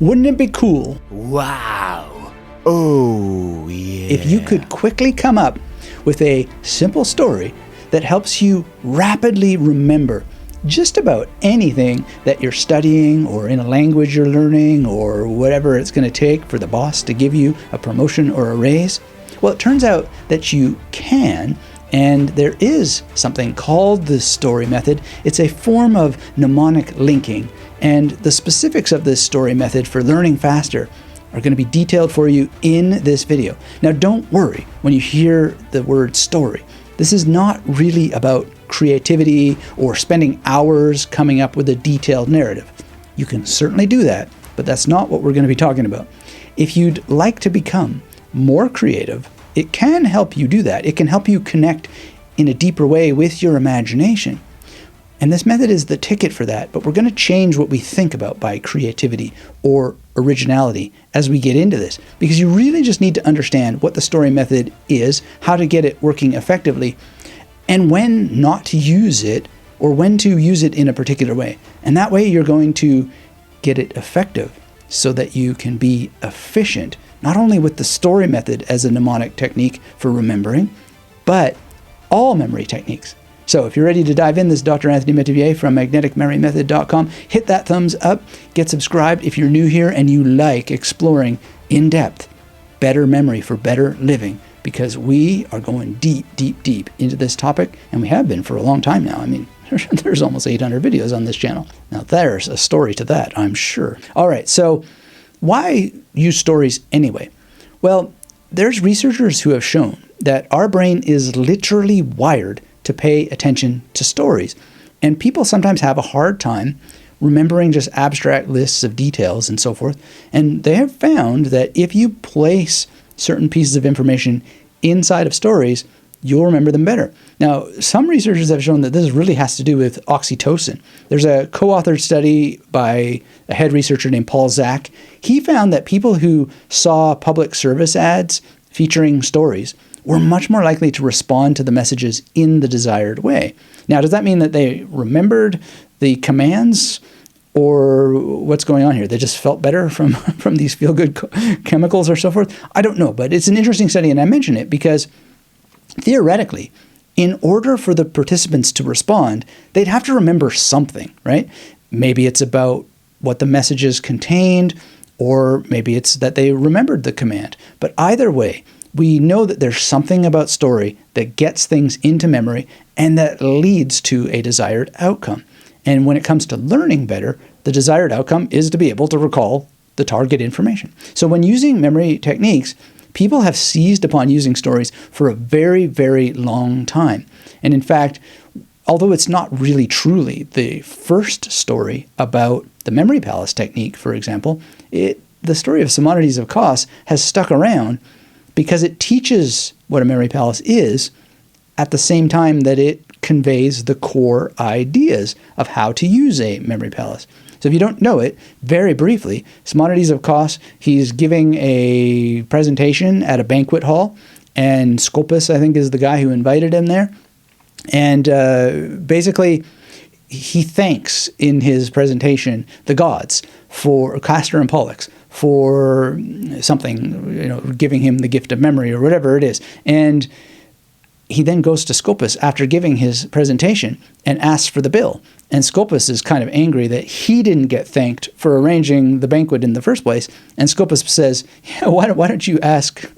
Wouldn't it be cool Wow. Oh, yeah. if you could quickly come up with a simple story that helps you rapidly remember just about anything that you're studying or in a language you're learning or whatever it's going to take for the boss to give you a promotion or a raise? Well, it turns out that you can, and there is something called the story method. It's a form of mnemonic linking, and the specifics of this story method for learning faster are going to be detailed for you in this video. Now, don't worry when you hear the word story. This is not really about creativity or spending hours coming up with a detailed narrative. You can certainly do that, but that's not what we're going to be talking about. If you'd like to become more creative, it can help you do that. It can help you connect in a deeper way with your imagination. And this method is the ticket for that, but we're going to change what we think about by creativity or originality as we get into this, because you really just need to understand what the story method is, how to get it working effectively, and when not to use it or when to use it in a particular way. And that way you're going to get it effective so that you can be efficient, not only with the story method as a mnemonic technique for remembering, but all memory techniques. So if you're ready to dive in, this is Dr. Anthony Metivier from magneticmemorymethod.com. Hit that thumbs up, get subscribed if you're new here and you like exploring in depth better memory for better living, because we are going deep, deep, deep into this topic, and we have been for a long time now. I mean, there's almost 800 videos on this channel. Now there's a story to that, I'm sure. All right, so why use stories anyway? Well, there's researchers who have shown that our brain is literally wired to pay attention to stories. And people sometimes have a hard time remembering just abstract lists of details and so forth. And they have found that if you place certain pieces of information inside of stories, you'll remember them better. Now, some researchers have shown that this really has to do with oxytocin. There's a co-authored study by a head researcher named Paul Zak. He found that people who saw public service ads featuring stories were much more likely to respond to the messages in the desired way. Now, does that mean that they remembered the commands, or what's going on here? They just felt better from these feel-good chemicals or so forth? I don't know, but it's an interesting study, and I mention it because theoretically, in order for the participants to respond, they'd have to remember something, right? Maybe it's about what the messages contained, or maybe it's that they remembered the command. But either way, we know that there's something about story that gets things into memory and that leads to a desired outcome. And when it comes to learning better, the desired outcome is to be able to recall the target information. So when using memory techniques, people have seized upon using stories for a very, very long time. And in fact, although it's not really truly the first story about the memory palace technique, for example, the story of Simonides of Kos has stuck around because it teaches what a memory palace is at the same time that it conveys the core ideas of how to use a memory palace. So if you don't know it, very briefly, Simonides of Kos, he's giving a presentation at a banquet hall, and Scopas, I think, is the guy who invited him there. And basically, he thanks in his presentation the gods for Castor and Pollux for something, giving him the gift of memory or whatever it is. And he then goes to Scopas after giving his presentation and asks for the bill. And Scopas is kind of angry that he didn't get thanked for arranging the banquet in the first place. And Scopas says, yeah, why don't you ask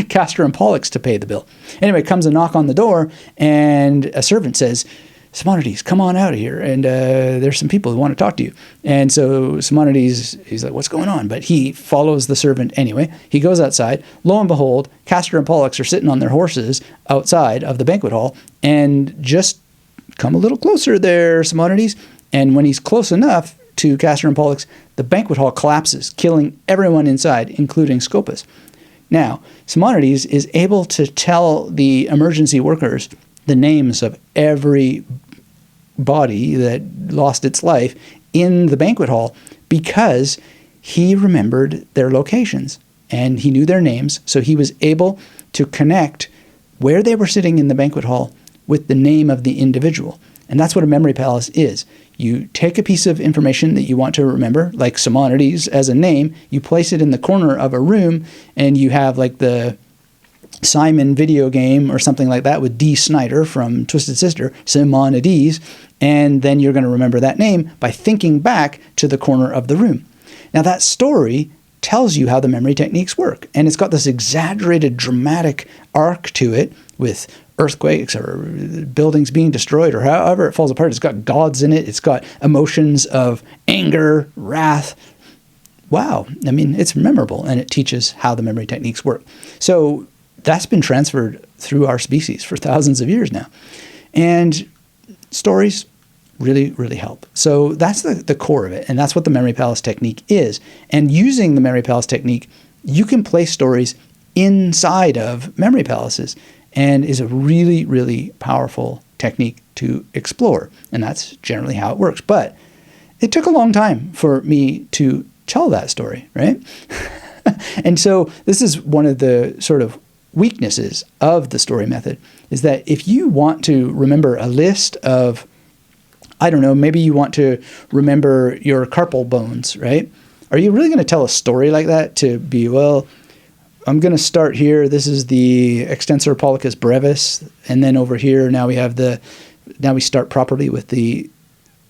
Castor and Pollux to pay the bill? Anyway, comes a knock on the door, and a servant says, Simonides, come on out of here, and there's some people who want to talk to you. And so Simonides, he's like, what's going on? But he follows the servant anyway. He goes outside. Lo and behold, Castor and Pollux are sitting on their horses outside of the banquet hall, and just come a little closer there, Simonides. And when he's close enough to Castor and Pollux, the banquet hall collapses, killing everyone inside, including Scopas. Now, Simonides is able to tell the emergency workers the names of every body that lost its life in the banquet hall because he remembered their locations and he knew their names. So he was able to connect where they were sitting in the banquet hall with the name of the individual. And that's what a memory palace is. You take a piece of information that you want to remember, like Simonides as a name, you place it in the corner of a room, and you have like the Simon video game or something like that with Dee Snider from Twisted Sister, Simonides, and then you're going to remember that name by thinking back to the corner of the room. Now that story tells you how the memory techniques work, and it's got this exaggerated dramatic arc to it with earthquakes or buildings being destroyed or however it falls apart. It's got gods in it. It's got emotions of anger, wrath. Wow. I mean, it's memorable, and it teaches how the memory techniques work. So that's been transferred through our species for thousands of years now. And stories really, really help. So that's the core of it, and that's what the Memory Palace technique is. And using the Memory Palace technique, you can place stories inside of memory palaces, and is a really, really powerful technique to explore. And that's generally how it works. But it took a long time for me to tell that story, right? And so this is one of the sort of weaknesses of the story method, is that if you want to remember a list of, I don't know, maybe you want to remember your carpal bones, right? Are you really going to tell a story like that to be, well, I'm going to start here. This is the extensor pollicus brevis. And then over here, now we start properly with the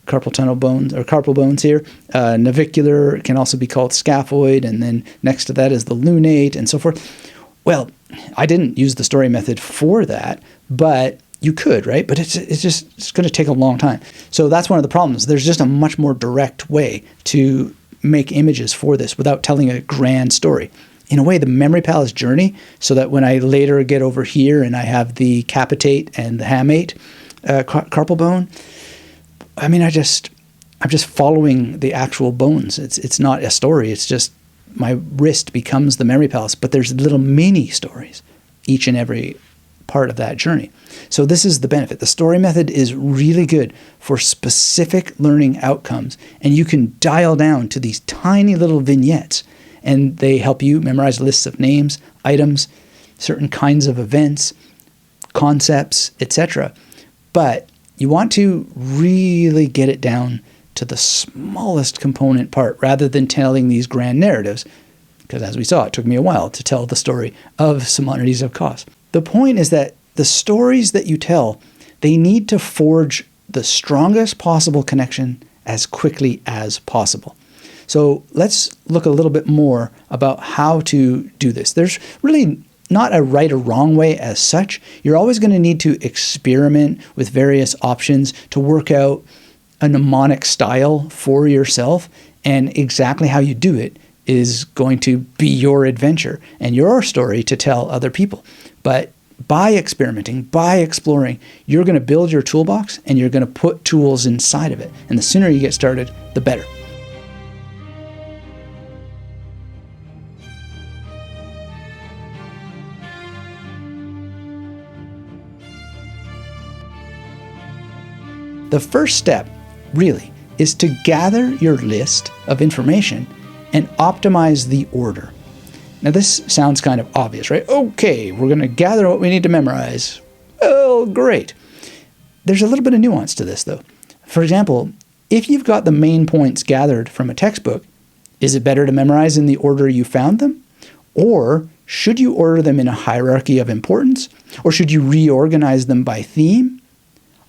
carpal tunnel bones or carpal bones here. Navicular can also be called scaphoid. And then next to that is the lunate and so forth. Well, I didn't use the story method for that, but you could, right? But it's going to take a long time. So that's one of the problems. There's just a much more direct way to make images for this without telling a grand story. In a way, the memory palace journey, so that when I later get over here and I have the capitate and the hamate carpal bone, I mean, I'm just following the actual bones. It's not a story. It's just my wrist becomes the memory palace, but there's little mini stories each and every part of that journey. So this is the benefit. The story method is really good for specific learning outcomes, and you can dial down to these tiny little vignettes, and they help you memorize lists of names, items, certain kinds of events, concepts, etc. But you want to really get it down to the smallest component part rather than telling these grand narratives, because as we saw, it took me a while to tell the story of Simonides of Kos. The point is that the stories that you tell, they need to forge the strongest possible connection as quickly as possible. So let's look a little bit more about how to do this. There's really not a right or wrong way as such. You're always going to need to experiment with various options to work out a mnemonic style for yourself, and exactly how you do it is going to be your adventure and your story to tell other people. But by experimenting, by exploring, you're going to build your toolbox, and you're going to put tools inside of it. And the sooner you get started, the better. The first step, really, is to gather your list of information and optimize the order. Now, this sounds kind of obvious, right? Okay, we're going to gather what we need to memorize. Oh, great. There's a little bit of nuance to this, though. For example, if you've got the main points gathered from a textbook, is it better to memorize in the order you found them? Or should you order them in a hierarchy of importance? Or should you reorganize them by theme?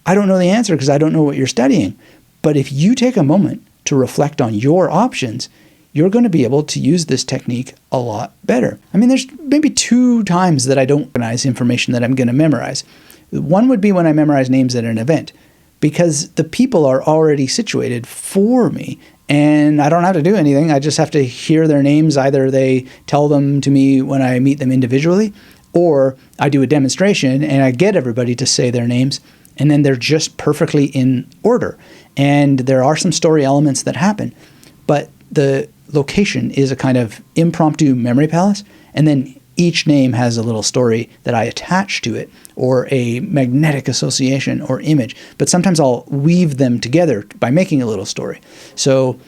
I don't know the answer because I don't know what you're studying. But if you take a moment to reflect on your options, you're going to be able to use this technique a lot better. I mean, there's maybe 2 times that I don't organize information that I'm going to memorize. One would be when I memorize names at an event, because the people are already situated for me, and I don't have to do anything. I just have to hear their names. Either they tell them to me when I meet them individually, or I do a demonstration and I get everybody to say their names, and then they're just perfectly in order. And there are some story elements that happen, but the location is a kind of impromptu memory palace, and then each name has a little story that I attach to it, or a magnetic association or image. But sometimes I'll weave them together by making a little story. So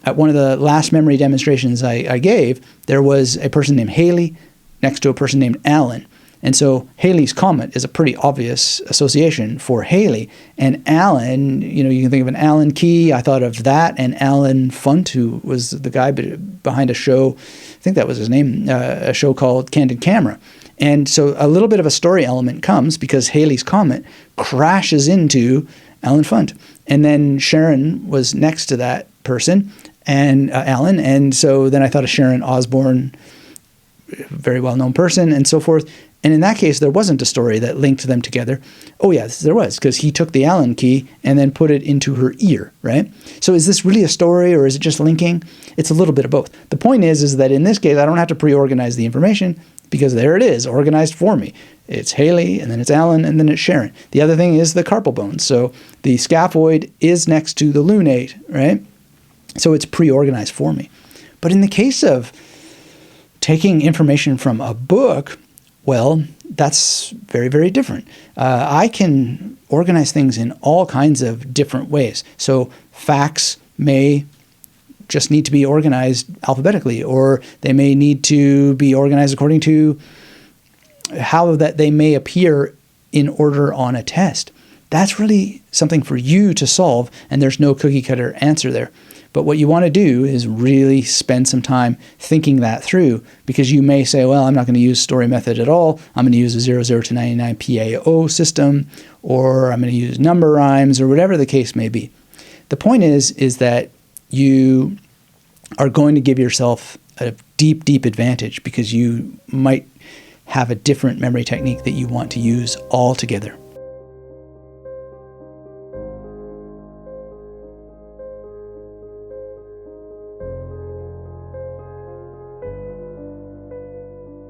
at one of the last memory demonstrations I gave, there was a person named Haley next to a person named Alan. And so Halley's Comet is a pretty obvious association for Halley. And Alan, you can think of an Alan Key. I thought of that, and Alan Funt, who was the guy behind a show, I think that was his name, a show called Candid Camera. And so a little bit of a story element comes because Halley's Comet crashes into Alan Funt. And then Sharon was next to that person, and Alan. And so then I thought of Sharon Osbourne, very well-known person, and so forth. And in that case, there wasn't a story that linked them together. Oh, yes, there was, because he took the Allen key and then put it into her ear, right? So is this really a story, or is it just linking? It's a little bit of both. The point is that in this case, I don't have to pre-organize the information, because there it is, organized for me. It's Halley, and then it's Alan, and then it's Sharon. The other thing is the carpal bones. So the scaphoid is next to the lunate, right? So it's pre-organized for me. But in the case of taking information from a book, well, that's very, very different. I can organize things in all kinds of different ways. So facts may just need to be organized alphabetically, or they may need to be organized according to how that they may appear in order on a test. That's really something for you to solve, and there's no cookie cutter answer there. But what you want to do is really spend some time thinking that through, because you may say, well, I'm not going to use story method at all. I'm going to use a 00 to 99 PAO system, or I'm going to use number rhymes, or whatever the case may be. The point is that you are going to give yourself a deep, deep advantage, because you might have a different memory technique that you want to use altogether.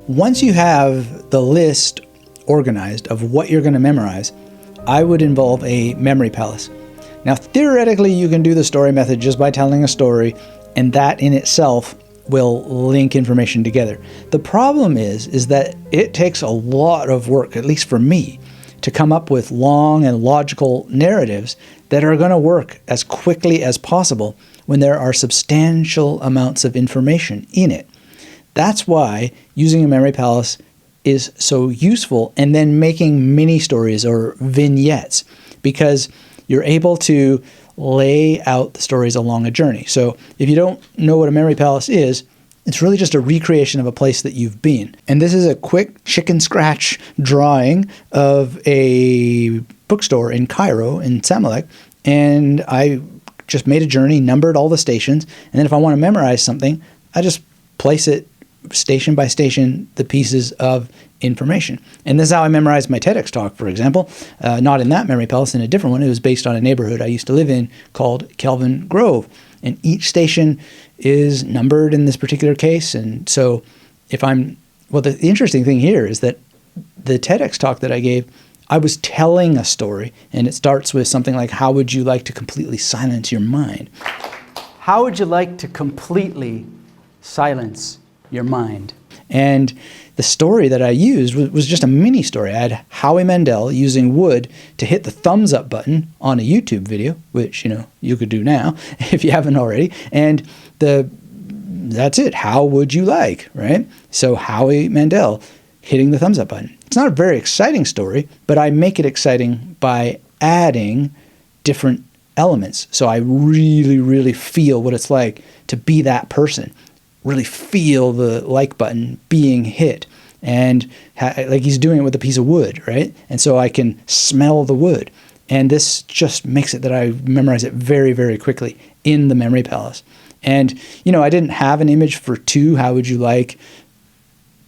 Once you have the list organized of what you're going to memorize, I would involve a memory palace. Now, theoretically, you can do the story method just by telling a story, and that in itself will link information together. The problem is that it takes a lot of work, at least for me, to come up with long and logical narratives that are going to work as quickly as possible when there are substantial amounts of information in it. That's why using a memory palace is so useful, and then making mini stories or vignettes, because you're able to lay out the stories along a journey. So if you don't know what a memory palace is, it's really just a recreation of a place that you've been. And this is a quick chicken scratch drawing of a bookstore in Cairo, in Samalek, and I just made a journey, numbered all the stations, and then if I want to memorize something, I just place it station by station, the pieces of information. And this is how I memorized my TEDx talk, for example. Not in that memory palace, in a different one. It was based on a neighborhood I used to live in called Kelvin Grove. And each station is numbered in this particular case. And so the interesting thing here is that the TEDx talk that I gave, I was telling a story, and it starts with something like, how would you like to completely silence your mind? How would you like to completely silence your mind? And the story that I used was just a mini story. I had Howie Mandel using wood to hit the thumbs up button on a YouTube video, which, you could do now if you haven't already. And that's it. How would you like, right? So Howie Mandel hitting the thumbs up button. It's not a very exciting story, but I make it exciting by adding different elements. So I really, really feel what it's like to be that person. Really feel the like button being hit, and like he's doing it with a piece of wood, right? And so I can smell the wood, and this just makes it that I memorize it very, very quickly in the memory palace. And I didn't have an image for how would you like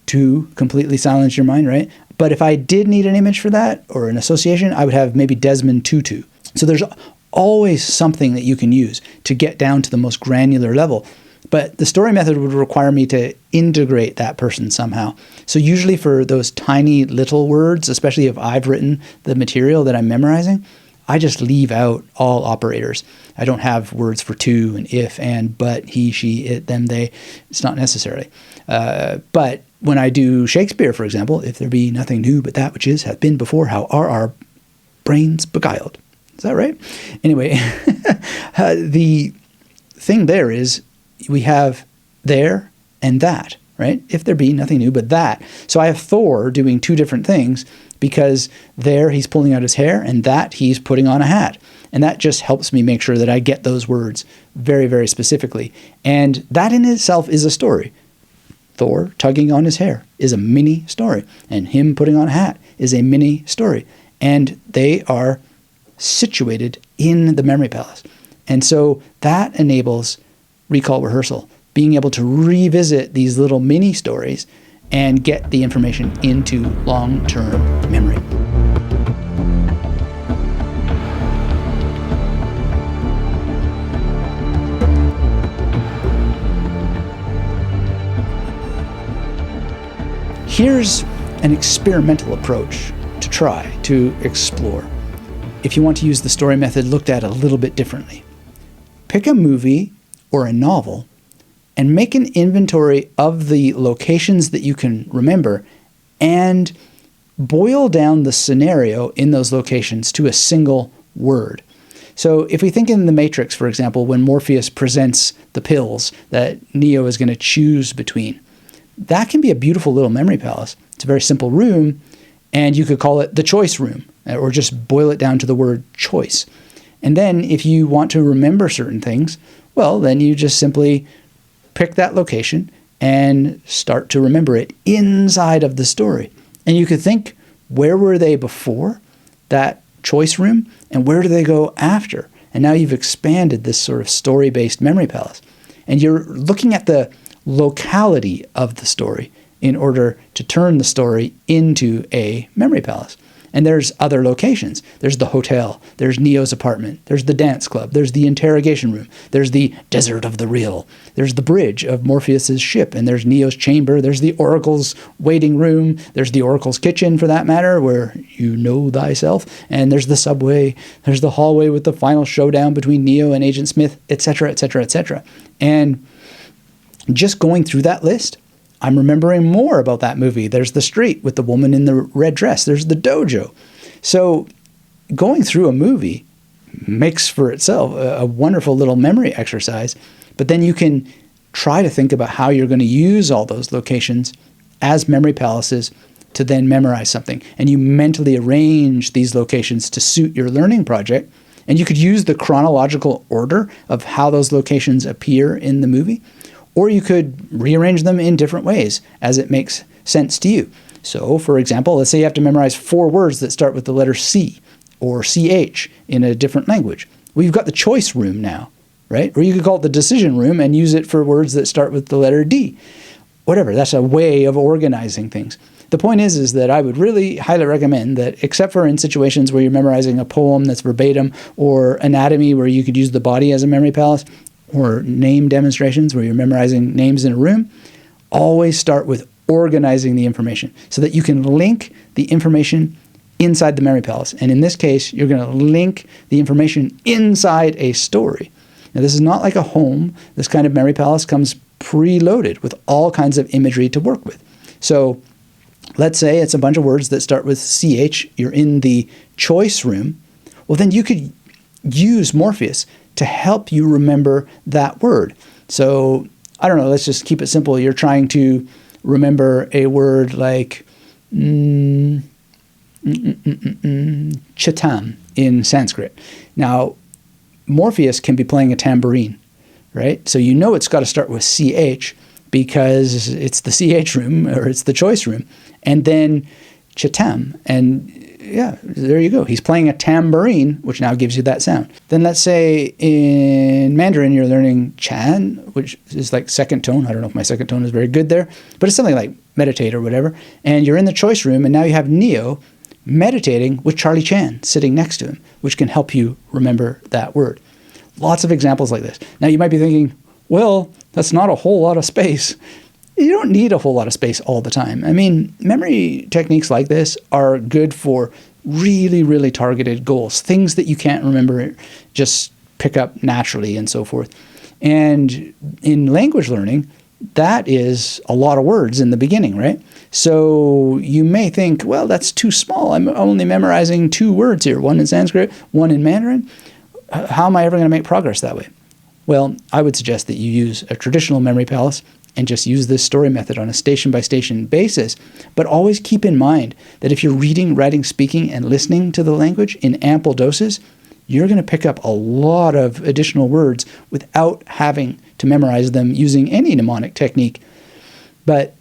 to completely silence your mind, right? But if I did need an image for that, or an association, I would have maybe Desmond Tutu. So there's always something that you can use to get down to the most granular level. But the story method would require me to integrate that person somehow. So usually for those tiny little words, especially if I've written the material that I'm memorizing, I just leave out all operators. I don't have words for to and if and but, he, she, it, them, they. It's not necessary. But when I do Shakespeare, for example, if there be nothing new but that which is, hath been before, how are our brains beguiled? Is that right? Anyway, the thing there is, we have there and that, right? If there be nothing new but that. So I have Thor doing two different things, because there he's pulling out his hair, and that he's putting on a hat. And that just helps me make sure that I get those words very, very specifically. And that in itself is a story. Thor tugging on his hair is a mini story, and him putting on a hat is a mini story. And they are situated in the memory palace. And so that enables recall rehearsal, being able to revisit these little mini stories and get the information into long-term memory. Here's an experimental approach to try to explore, if you want to use the story method looked at a little bit differently. Pick a movie or a novel and make an inventory of the locations that you can remember, and boil down the scenario in those locations to a single word. So if we think in The Matrix, for example, when Morpheus presents the pills that Neo is going to choose between, that can be a beautiful little memory palace. It's a very simple room, and you could call it the choice room, or just boil it down to the word choice. And then if you want to remember certain things, well, then you just simply pick that location and start to remember it inside of the story. And you could think, where were they before that choice room, and where do they go after? And now you've expanded this sort of story-based memory palace. And you're looking at the locality of the story in order to turn the story into a memory palace. And there's other locations. There's the hotel, there's Neo's apartment, there's the dance club, there's the interrogation room, there's the desert of the real, there's the bridge of Morpheus's ship, and there's Neo's chamber, there's the Oracle's waiting room, there's the Oracle's kitchen, for that matter, where you know thyself, and there's the subway, there's the hallway with the final showdown between Neo and Agent Smith, etc., etc., etc. And just going through that list, I'm remembering more about that movie. There's the street with the woman in the red dress. There's the dojo. So going through a movie makes for itself a wonderful little memory exercise. But then you can try to think about how you're going to use all those locations as memory palaces to then memorize something. And you mentally arrange these locations to suit your learning project. And you could use the chronological order of how those locations appear in the movie. Or you could rearrange them in different ways as it makes sense to you. So, for example, let's say you have to memorize 4 words that start with the letter C or CH in a different language. Well, you've got the choice room now, right? Or you could call it the decision room and use it for words that start with the letter D. Whatever, that's a way of organizing things. The point is that I would really highly recommend that, except for in situations where you're memorizing a poem that's verbatim, or anatomy where you could use the body as a memory palace, or name demonstrations where you're memorizing names in a room, always start with organizing the information so that you can link the information inside the memory palace. And in this case, you're going to link the information inside a story. Now, this is not like a home. This kind of memory palace comes preloaded with all kinds of imagery to work with. So let's say it's a bunch of words that start with CH. You're in the choice room. Well, then you could use Morpheus to help you remember that word. So, I don't know, let's just keep it simple. You're trying to remember a word like chitam in Sanskrit. Now, Morpheus can be playing a tambourine, right? So you know it's got to start with CH because it's the CH room, or it's the choice room. And then chitam, and yeah, there you go. He's playing a tambourine, which now gives you that sound. Then let's say in Mandarin you're learning Chan, which is like second tone. I don't know if my second tone is very good there, but it's something like meditate or whatever. And you're in the choice room, and now you have Neo meditating with Charlie Chan sitting next to him, which can help you remember that word. Lots of examples like this. Now you might be thinking, well, that's not a whole lot of space. You don't need a whole lot of space all the time. I mean, memory techniques like this are good for really, really targeted goals, things that you can't remember, just pick up naturally and so forth. And in language learning, that is a lot of words in the beginning, right? So you may think, well, that's too small. I'm only memorizing 2 words here, one in Sanskrit, one in Mandarin. How am I ever going to make progress that way? Well, I would suggest that you use a traditional memory palace and just use this story method on a station-by-station basis. But always keep in mind that if you're reading, writing, speaking, and listening to the language in ample doses, you're going to pick up a lot of additional words without having to memorize them using any mnemonic technique. But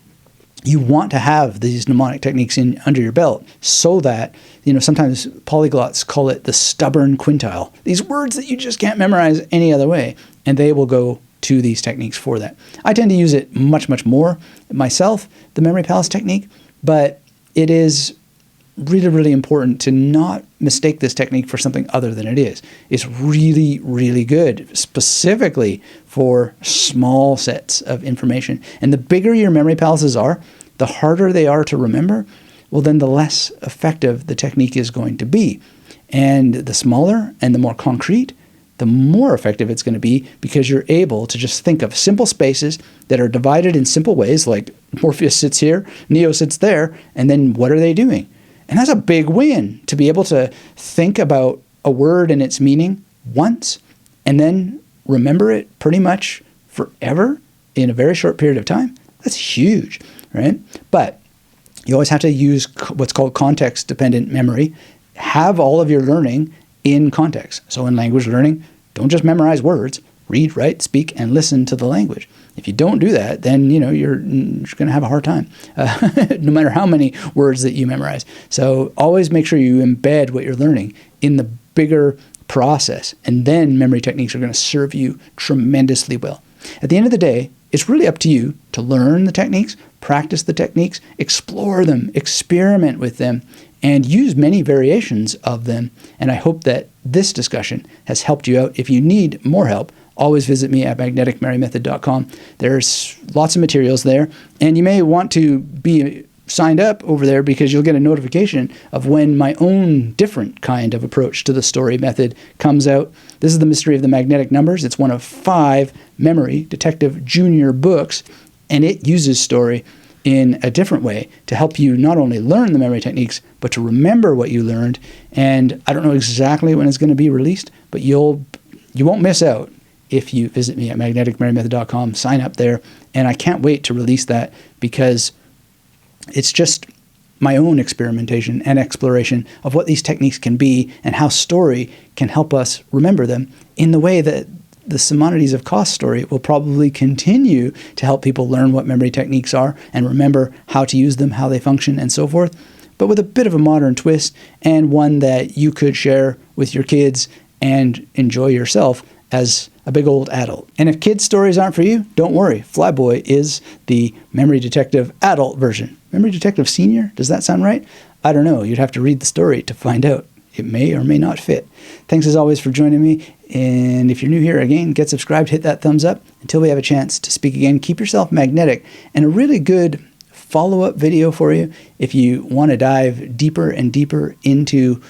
you want to have these mnemonic techniques under your belt so that, sometimes polyglots call it the stubborn quintile. These words that you just can't memorize any other way, and they will go to these techniques for that. I tend to use it much, much more myself, the Memory Palace technique, but it is really, really important to not mistake this technique for something other than it is. It's really, really good, specifically for small sets of information. And the bigger your memory palaces are, the harder they are to remember, well, then the less effective the technique is going to be. And the smaller and the more concrete, the more effective it's going to be, because you're able to just think of simple spaces that are divided in simple ways, like Morpheus sits here, Neo sits there, and then what are they doing? And that's a big win, to be able to think about a word and its meaning once and then remember it pretty much forever in a very short period of time. That's huge, right? But you always have to use what's called context-dependent memory. Have all of your learning in context. So in language learning, don't just memorize words. Read, write, speak, and listen to the language. If you don't do that, then you're going to have a hard time, no matter how many words that you memorize. So always make sure you embed what you're learning in the bigger process, and then memory techniques are going to serve you tremendously well. At the end of the day, it's really up to you to learn the techniques, practice the techniques, explore them, experiment with them, and use many variations of them. And I hope that this discussion has helped you out. If you need more help, always visit me at magneticmerrymethod.com. There's lots of materials there, and you may want to be signed up over there because you'll get a notification of when my own different kind of approach to the story method comes out. This is The Mystery of the Magnetic Numbers. It's one of 5 Memory Detective Junior books, and it uses story in a different way to help you not only learn the memory techniques, but to remember what you learned. And I don't know exactly when it's going to be released, but you won't miss out if you visit me at magneticmerrymethod.com, sign up there. And I can't wait to release that, because it's just my own experimentation and exploration of what these techniques can be and how story can help us remember them in the way that the Simonides of Cost story will probably continue to help people learn what memory techniques are and remember how to use them, how they function, and so forth, but with a bit of a modern twist, and one that you could share with your kids and enjoy yourself as a big old adult. And if kids' stories aren't for you, don't worry. Flyboy is the Memory Detective adult version. Memory Detective Senior? Does that sound right? I don't know. You'd have to read the story to find out. It may or may not fit. Thanks as always for joining me. And if you're new here, again, get subscribed, hit that thumbs up. Until we have a chance to speak again, keep yourself magnetic. And a really good follow-up video for you, if you want to dive deeper and deeper into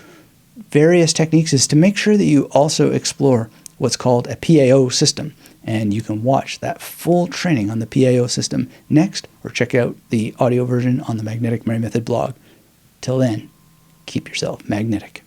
various techniques, is to make sure that you also explore what's called a PAO system. And you can watch that full training on the PAO system next, or check out the audio version on the Magnetic Merry Method blog. Till then, keep yourself magnetic.